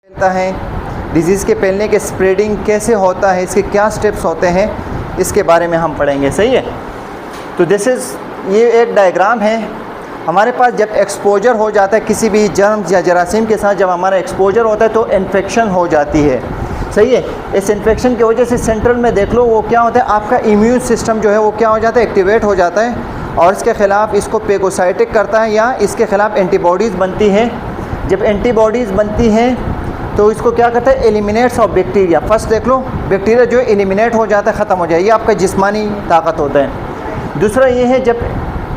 फैलता है, डिजीज़ के फैलने के स्प्रेडिंग कैसे होता है, इसके क्या स्टेप्स होते हैं, इसके बारे में हम पढ़ेंगे। सही है। तो ये एक डायग्राम है। हमारे पास जब एक्सपोजर हो जाता है किसी भी जर्म्स या जरासीम के साथ, जब हमारा एक्सपोजर होता है तो इन्फेक्शन हो जाती है। सही है। इस इन्फेक्शन की वजह से सेंट्रल में देख लो वो क्या होता है, आपका इम्यून सिस्टम जो है वो क्या हो जाता है, एक्टिवेट हो जाता है और इसके ख़िलाफ़ इसको पेगोसाइटिक करता है या इसके ख़िलाफ़ एंटीबॉडीज़ बनती हैं। जब एंटीबॉडीज़ बनती हैं तो इसको क्या करता है, एलिमिनेट्स ऑफ बैक्टीरिया। फर्स्ट देख लो, बैक्टीरिया जो एलिमिनेट हो जाता है, ख़त्म हो जाए, ये आपका जिस्मानी ताकत होता है। दूसरा ये है जब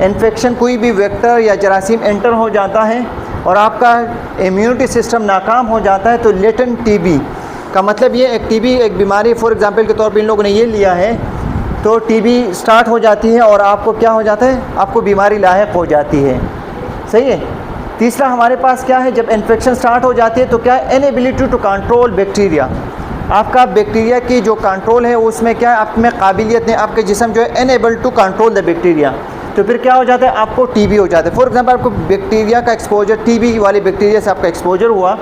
इन्फेक्शन कोई भी वेक्टर या जरासीम एंटर हो जाता है और आपका इम्यूनिटी सिस्टम नाकाम हो जाता है तो लेटेंट टीबी का मतलब ये एक टीबी एक बीमारी फॉर एग्जांपल के तौर पे इन लोगों ने ये लिया है तो टीबी स्टार्ट हो जाती है और आपको क्या हो जाता है, आपको बीमारी लायक हो जाती है। सही है। तीसरा हमारे पास क्या है, जब इन्फेक्शन स्टार्ट हो जाती है तो क्या है, इनएबिलिटी टू कंट्रोल बैक्टीरिया। आपका बैक्टीरिया की जो कंट्रोल है उसमें क्या है, आप में काबिलियत नहीं, आपके जिस्म जो है enable to control the bacteria. तो फिर क्या हो जाता है, आपको टीबी हो जाता है। फॉर एग्जांपल आपको बैक्टीरिया का एक्सपोजर, टीबी वाले बैक्टीरिया से आपका एक्सपोजर हुआ,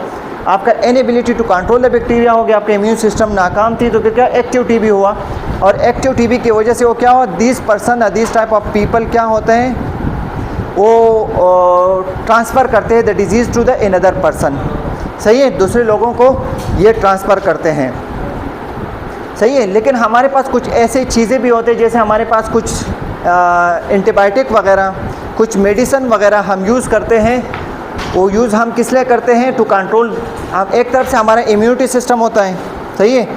आपका inability to control the bacteria हो गया, आपका इम्यून सिस्टम नाकाम थी, तो फिर क्या एक्टिव टीबी हुआ। और एक्टिव टीबी की वजह से वो क्या हुआ, this person this type of people क्या होते हैं, वो ट्रांसफ़र करते हैं the disease to the another person. सही है। दूसरे लोगों को ये ट्रांसफ़र करते हैं। सही है। लेकिन हमारे पास कुछ ऐसी चीज़ें भी होती हैं, जैसे हमारे पास कुछ एंटीबायोटिक वगैरह, कुछ मेडिसिन वगैरह हम यूज़ करते हैं। वो यूज़ हम किस लिए करते हैं, टू कंट्रोल। हम एक तरफ से हमारा इम्यूनिटी सिस्टम होता है। सही है।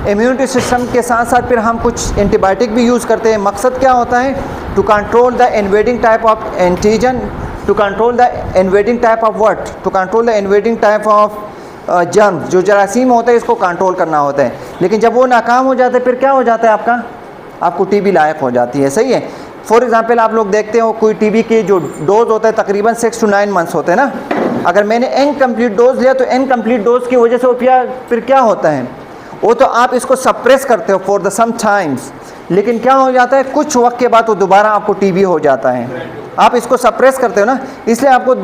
इम्यूनिटी सिस्टम के साथ साथ फिर हम कुछ एंटीबायोटिक भी यूज़ करते हैं। मकसद क्या होता है, to control the invading type of antigen, to control the invading type of what, to control the invading type of germs, जो जरासीम होता है इसको कंट्रोल करना होता है। लेकिन जब वो नाकाम हो जाता है फिर क्या हो जाता है, आपको टीबी लायक हो जाती है। सही है। फॉर एग्जांपल आप लोग देखते हो कोई टीबी की जो डोज होता है तकरीबन 6 to 9 मंथ्स होते हैं ना। अगर मैंने इनकम्प्लीट डोज लिया तो इनकम्प्लीट डोज की वजह से वो फिर क्या होता है, वो तो आप इसको सप्रेस करते हो फॉर द सम टाइम्स, लेकिन क्या हो जाता है कुछ वक्त के बाद वो दोबारा आपको टीबी हो जाता है। आप इसको सप्रेस करते हो ना, इसलिए आपको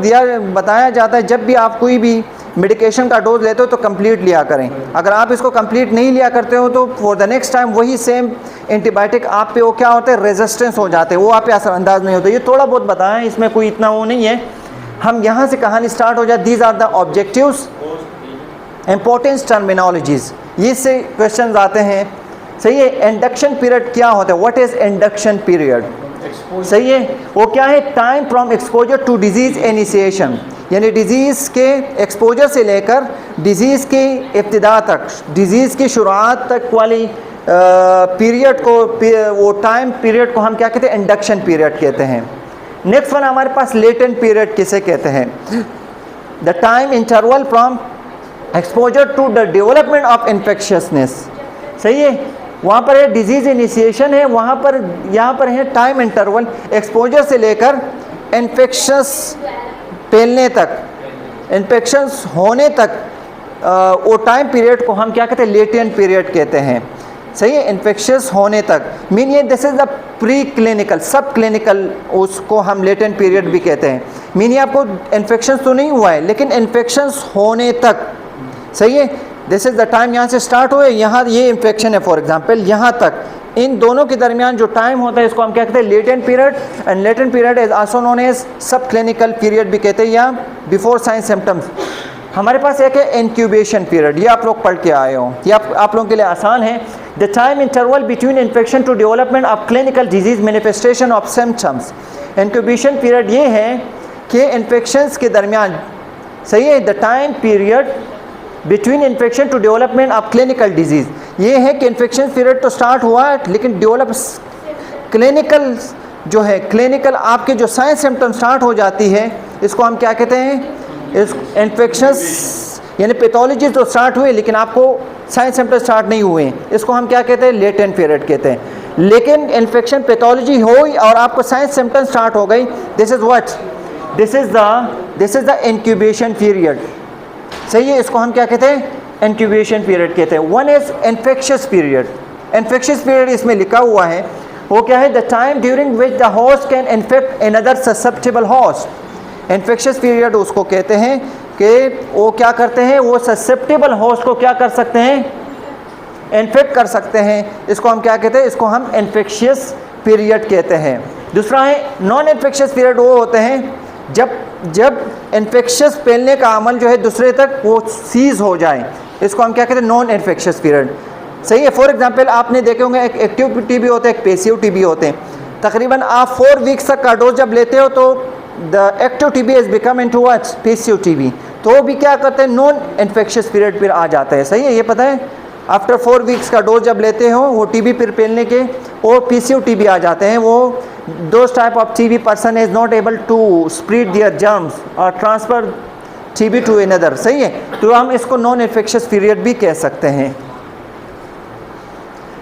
बताया जाता है जब भी आप कोई भी मेडिकेशन का डोज लेते हो तो कंप्लीट लिया करें। अगर आप इसको कंप्लीट नहीं लिया करते हो तो फॉर द नेक्स्ट टाइम वही सेम एंटीबायोटिक आप पे वो क्या होता है, रेजिस्टेंस हो जाते हैं, वो आप पे असरअंदाज नहीं होते। ये थोड़ा बहुत बताया, इसमें कोई इतना वो नहीं है। हम यहाँ से कहानी स्टार्ट हो जाए। These are the objectives, importance, terminologies, ये से क्वेश्चन आते हैं। सही है। इंडक्शन पीरियड क्या होता है, व्हाट इज़ इंडक्शन पीरियड। सही है। वो क्या है, time from exposure to disease initiation, यानी डिज़ीज़ के एक्सपोजर से लेकर डिज़ीज़ की इब्तिदा तक, डिज़ीज़ की शुरुआत तक वाली पीरियड को, वो टाइम पीरियड को हम क्या कहते हैं, इंडक्शन पीरियड कहते हैं। नेक्स्ट वन हमारे पास लेटेंट पीरियड किसे कहते हैं, the time interval from exposure to the development of infectiousness. सही है। वहाँ पर है डिजीज़ इनिशिएशन है, वहाँ पर यहाँ पर है टाइम इंटरवल, एक्सपोजर से लेकर इन्फेक्शंस फैलने तक, इन्फेक्शंस होने तक, वो टाइम पीरियड को हम क्या कहते हैं, लेटेंट पीरियड कहते हैं। सही है। इन्फेक्शंस होने तक मीन ये this is the pre clinical, सब क्लिनिकल, उसको हम लेटेंट पीरियड भी कहते हैं। मीन ये आपको इन्फेक्शंस तो नहीं हुआ है लेकिन इन्फेक्शंस होने तक। सही है। दिस इज़ द टाइम, यहाँ से स्टार्ट हुए, यहाँ ये इन्फेक्शन है फॉर एग्जांपल, यहाँ तक, इन दोनों के दरमियान जो टाइम होता है इसको हम क्या कहते हैं, latent period. And latent period is also known as sub clinical period भी कहते हैं, या बिफोर साइन सिम्टम्स। हमारे पास एक है इंक्यूबेशन पीरियड, ये आप लोग पढ़ के आए हो, ये आप लोगों के लिए आसान है। The time interval between infection to development of clinical disease manifestation of symptoms. Incubation period ये है कि इन्फेक्शंस के दरमियान, सही है, the time period between infection to development of clinical disease, ये है कि इन्फेक्शन पीरियड तो स्टार्ट हुआ लेकिन डेवलप क्लिनिकल जो है, क्लिनिकल आपके जो साइन सिम्टम स्टार्ट हो जाती है, इसको हम क्या कहते हैं, इस इन्फेक्शंस यानी पैथोलॉजी तो स्टार्ट हुए लेकिन आपको साइन सिम्टम स्टार्ट नहीं हुए, इसको हम क्या कहते हैं, लेटेंट पीरियड कहते हैं। लेकिन इन्फेक्शन पैथोलॉजी हुई और आपको साइन सिम्टम स्टार्ट हो गई, this is what, this is the incubation period. सही है। इसको हम क्या कहते हैं, इंक्यूबेशन पीरियड कहते हैं। One is infectious period. Infectious period इसमें लिखा हुआ है, वो क्या है, the time during which the host can infect another susceptible host. Infectious period उसको कहते हैं कि वो क्या करते हैं, वो ससेप्टेबल होस्ट को क्या कर सकते हैं, इन्फेक्ट कर सकते हैं। इसको हम क्या कहते हैं, इसको हम इन्फेक्शियस पीरियड कहते हैं। दूसरा है नॉन इन्फेक्शियस पीरियड, वो होते हैं जब इन्फेक्शियस फैलने का अमल जो है दूसरे तक वो सीज हो जाए, इसको हम क्या कहते हैं, नॉन इन्फेक्शियस पीरियड। सही है। फॉर एग्जांपल आपने देखे होंगे एक एक्टिव टीबी होते हैं, एक पैसिव टीबी होते हैं। तकरीबन आप 4 वीक्स तक का डोज जब लेते हो तो the active TB is become into what, passive TB. तो वो भी क्या करते हैं, नॉन इन्फेक्शियस पीरियड फिर आ जाता है। सही है, ये पता है। आफ्टर 4 वीक्स का डोज जब लेते हो वो टीबी फिर फैलने के वो पीसीओ टीबी आ जाते हैं। वो those type of TB person is not able to spread their germs और ट्रांसफर टीबी टू अनदर। सही है, तो हम इसको नॉन इन्फेक्शियस पीरियड भी कह सकते हैं।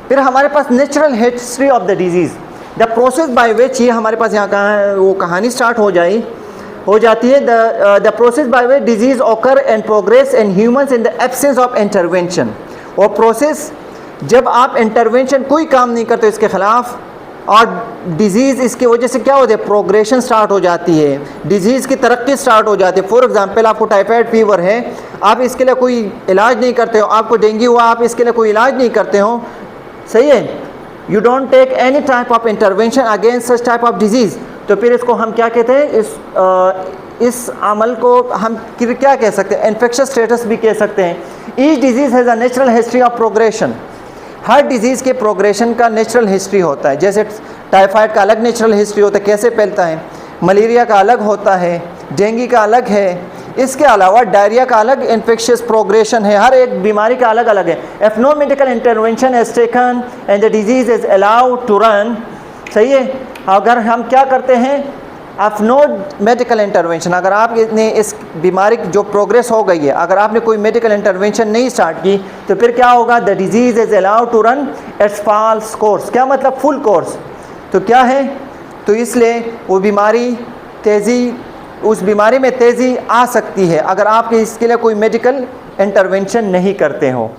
फिर हमारे पास natural history of the disease, the process by which, ये हमारे पास यहाँ कहाँ वो कहानी स्टार्ट हो जाती है। The process by which disease occur and progress in humans in the absence of intervention. और प्रोसेस जब आप इंटरवेंशन कोई काम नहीं करते इसके ख़िलाफ़, और डिज़ीज़ इसकी वजह से क्या होती है, प्रोग्रेशन स्टार्ट हो जाती है, डिज़ीज़ की तरक्की स्टार्ट हो जाती है। फॉर एग्जांपल आपको टाइफाइड फीवर है, आप इसके लिए कोई इलाज नहीं करते हो। आपको डेंगू हुआ, आप इसके लिए कोई इलाज नहीं करते हो। सही है, you don't take any type of intervention against such type of disease. तो फिर इसको हम क्या कहते हैं, इस अमल को हम क्या कह सकते हैं, इन्फेक्शियस स्टेटस भी कह सकते हैं। Each disease has a natural history of progression. Her disease के प्रोग्रेशन का नेचुरल हिस्ट्री होता है। जैसे टाइफाइड का अलग नेचुरल हिस्ट्री होता है, कैसे फैलता है, मलेरिया का अलग होता है, डेंगू का अलग है, इसके अलावा डायरिया का अलग इन्फेक्शियस प्रोग्रेशन है। हर एक बीमारी का अलग अलग है। If no medical intervention is taken and the disease is allowed to run, सही है, अगर हम क्या करते हैं, ऑफ नो मेडिकल इंटरवेंशन, अगर आपने इस बीमारी की जो प्रोग्रेस हो गई है, अगर आपने कोई मेडिकल इंटरवेंशन नहीं स्टार्ट की, तो फिर क्या होगा, the disease is allowed to run its false course. क्या मतलब, फुल कोर्स। तो क्या है, तो इसलिए वो बीमारी उस बीमारी में तेज़ी आ सकती है अगर आप इसके लिए कोई मेडिकल इंटरवेंशन नहीं करते हो।